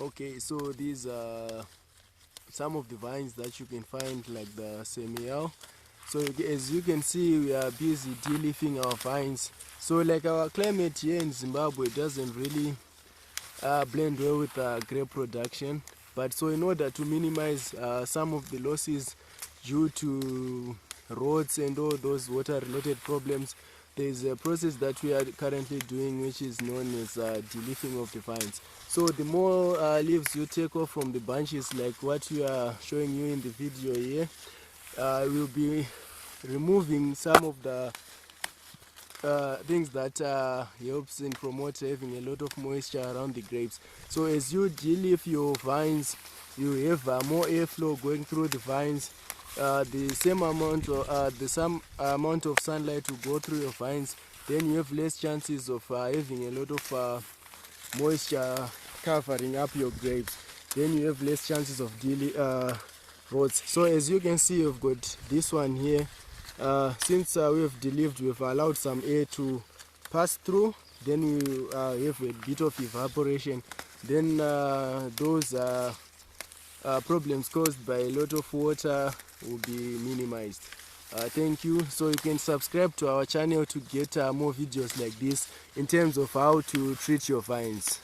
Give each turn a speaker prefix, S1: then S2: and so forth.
S1: Okay, so these are some of the vines that you can find, like the semillon. So as you can see, we are busy deleafing our vines. So like our climate here in Zimbabwe doesn't really blend well with grape production, but so in order to minimize some of the losses due to roads and all those water related problems, there is a process that we are currently doing which is known as deleafing of the vines. So the more leaves you take off from the branches, like what we are showing you in the video here, we'll be removing some of the things that helps in promote having a lot of moisture around the grapes. So as you deleaf your vines, you have more airflow going through the vines. The same amount of sunlight will go through your vines. Then you have less chances of having a lot of moisture covering up your grapes. Then you have less chances of rots. So as you can see, you've got this one here. Since we have deleafed, we have allowed some air to pass through. Then we have a bit of evaporation. Then those problems caused by a lot of water will be minimized. Thank you. So you can subscribe to our channel to get more videos like this in terms of how to treat your vines.